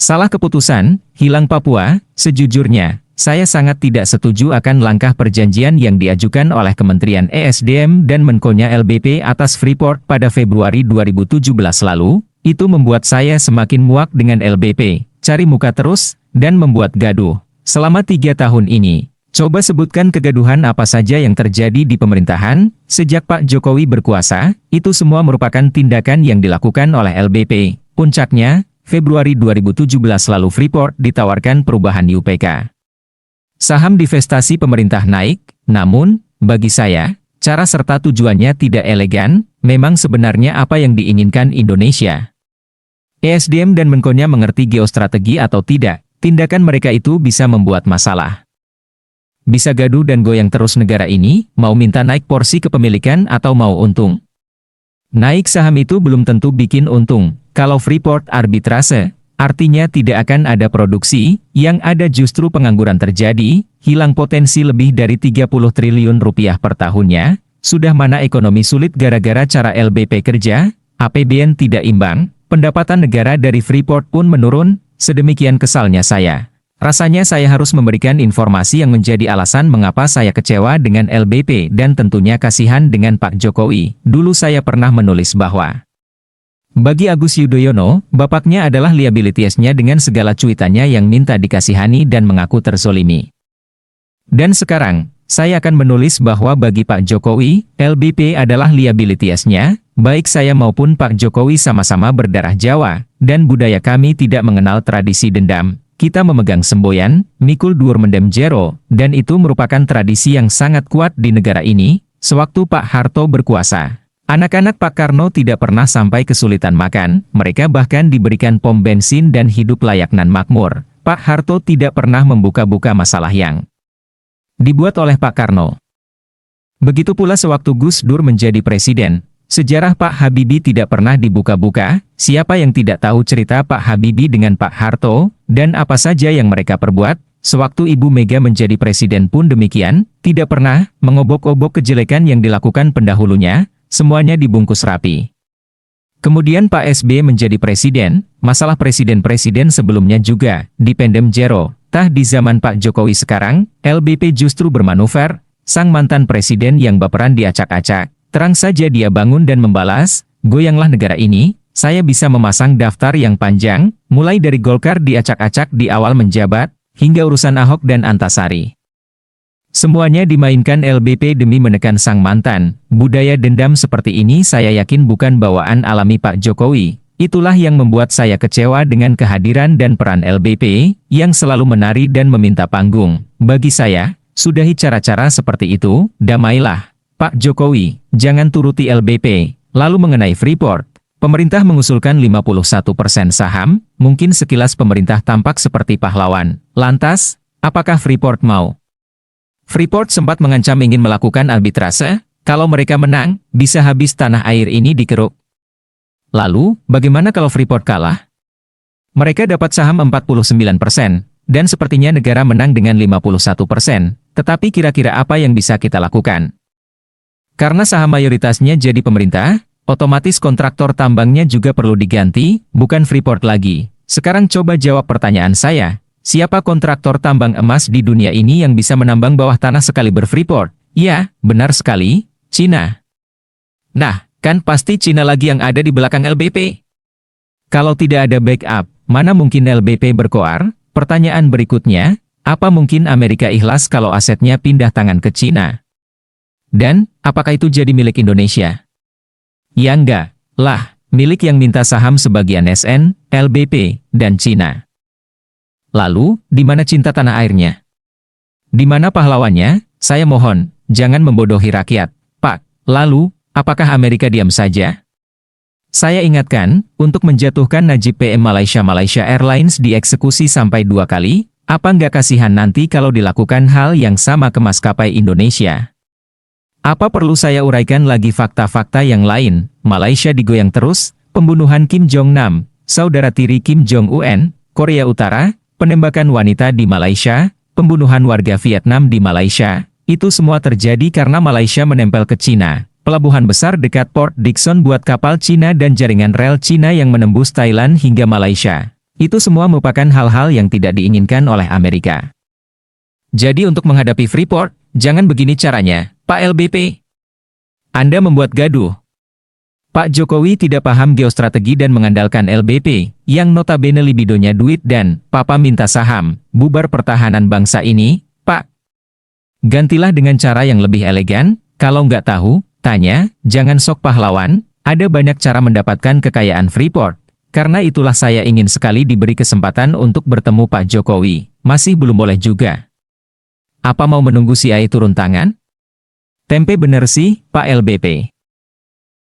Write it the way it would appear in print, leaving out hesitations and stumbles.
Salah keputusan, hilang Papua. Sejujurnya, saya sangat tidak setuju akan langkah perjanjian yang diajukan oleh Kementerian ESDM dan Menkonya LBP atas Freeport pada Februari 2017 lalu. Itu membuat saya semakin muak dengan LBP, cari muka terus, dan membuat gaduh. Selama 3 tahun ini, coba sebutkan kegaduhan apa saja yang terjadi di pemerintahan, sejak Pak Jokowi berkuasa, itu semua merupakan tindakan yang dilakukan oleh LBP. Puncaknya, Februari 2017 lalu Freeport ditawarkan perubahan UPK. Saham divestasi pemerintah naik, namun, bagi saya, cara serta tujuannya tidak elegan. Memang sebenarnya apa yang diinginkan Indonesia? ESDM dan Menkonya mengerti geostrategi atau tidak, tindakan mereka itu bisa membuat masalah. Bisa gaduh dan goyang terus negara ini, mau minta naik porsi kepemilikan atau mau untung. Naik saham itu belum tentu bikin untung. Kalau Freeport arbitrase, artinya tidak akan ada produksi, yang ada justru pengangguran terjadi, hilang potensi lebih dari 30 triliun rupiah per tahunnya. Sudah mana ekonomi sulit gara-gara cara LBP kerja, APBN tidak imbang, pendapatan negara dari Freeport pun menurun, sedemikian kesalnya saya. Rasanya saya harus memberikan informasi yang menjadi alasan mengapa saya kecewa dengan LBP dan tentunya kasihan dengan Pak Jokowi. Dulu saya pernah menulis bahwa bagi Agus Yudhoyono, bapaknya adalah liabilitiesnya dengan segala cuitannya yang minta dikasihani dan mengaku terzolimi. Dan sekarang, saya akan menulis bahwa bagi Pak Jokowi, LBP adalah liabilitiesnya, baik saya maupun Pak Jokowi sama-sama berdarah Jawa, dan budaya kami tidak mengenal tradisi dendam. Kita memegang semboyan, mikul dur mendem jero, dan itu merupakan tradisi yang sangat kuat di negara ini. Sewaktu Pak Harto berkuasa, anak-anak Pak Karno tidak pernah sampai kesulitan makan, mereka bahkan diberikan pom bensin dan hidup layak nan makmur. Pak Harto tidak pernah membuka-buka masalah yang dibuat oleh Pak Karno. Begitu pula sewaktu Gus Dur menjadi presiden, sejarah Pak Habibie tidak pernah dibuka-buka. Siapa yang tidak tahu cerita Pak Habibie dengan Pak Harto, dan apa saja yang mereka perbuat? Sewaktu Ibu Mega menjadi presiden pun demikian, tidak pernah mengobok-obok kejelekan yang dilakukan pendahulunya, semuanya dibungkus rapi. Kemudian Pak SBY menjadi presiden, masalah presiden-presiden sebelumnya juga dipendem jero. Tah di zaman Pak Jokowi sekarang, LBP justru bermanuver, sang mantan presiden yang baperan diacak-acak. Terang saja dia bangun dan membalas, goyanglah negara ini. Saya bisa memasang daftar yang panjang, mulai dari Golkar diacak-acak di awal menjabat, hingga urusan Ahok dan Antasari. Semuanya dimainkan LBP demi menekan sang mantan. Budaya dendam seperti ini saya yakin bukan bawaan alami Pak Jokowi. Itulah yang membuat saya kecewa dengan kehadiran dan peran LBP, yang selalu menari dan meminta panggung. Bagi saya, sudahi cara-cara seperti itu, damailah. Pak Jokowi, jangan turuti LBP. Lalu mengenai Freeport, pemerintah mengusulkan 51% saham, mungkin sekilas pemerintah tampak seperti pahlawan. Lantas, apakah Freeport mau? Freeport sempat mengancam ingin melakukan arbitrase, kalau mereka menang, bisa habis tanah air ini dikeruk. Lalu, bagaimana kalau Freeport kalah? Mereka dapat saham 49%, dan sepertinya negara menang dengan 51%, tetapi kira-kira apa yang bisa kita lakukan? Karena saham mayoritasnya jadi pemerintah, otomatis kontraktor tambangnya juga perlu diganti, bukan Freeport lagi. Sekarang coba jawab pertanyaan saya, siapa kontraktor tambang emas di dunia ini yang bisa menambang bawah tanah sekaliber Freeport? Ya, benar sekali, Cina. Nah, kan pasti Cina lagi yang ada di belakang LBP. Kalau tidak ada backup, mana mungkin LBP berkoar? Pertanyaan berikutnya, apa mungkin Amerika ikhlas kalau asetnya pindah tangan ke Cina? Dan, apakah itu jadi milik Indonesia? Ya enggak, lah, milik yang minta saham sebagian SN, LBP, dan Cina. Lalu, di mana cinta tanah airnya? Di mana pahlawannya? Saya mohon, jangan membodohi rakyat, Pak. Lalu, apakah Amerika diam saja? Saya ingatkan, untuk menjatuhkan Najib PM Malaysia Airlines dieksekusi sampai 2 kali, apa nggak kasihan nanti kalau dilakukan hal yang sama ke maskapai Indonesia? Apa perlu saya uraikan lagi fakta-fakta yang lain? Malaysia digoyang terus, pembunuhan Kim Jong-nam, saudara tiri Kim Jong-un, Korea Utara, penembakan wanita di Malaysia, pembunuhan warga Vietnam di Malaysia, itu semua terjadi karena Malaysia menempel ke Cina. Pelabuhan besar dekat Port Dickson buat kapal Cina dan jaringan rel Cina yang menembus Thailand hingga Malaysia. Itu semua merupakan hal-hal yang tidak diinginkan oleh Amerika. Jadi untuk menghadapi Freeport, jangan begini caranya, Pak LBP. Anda membuat gaduh. Pak Jokowi tidak paham geostrategi dan mengandalkan LBP, yang notabene libidonya duit dan, papa minta saham, bubar pertahanan bangsa ini, Pak. Gantilah dengan cara yang lebih elegan, kalau nggak tahu, tanya, jangan sok pahlawan, ada banyak cara mendapatkan kekayaan Freeport. Karena itulah saya ingin sekali diberi kesempatan untuk bertemu Pak Jokowi, masih belum boleh juga. Apa mau menunggu CIA turun tangan? Tempe bener sih, Pak LBP.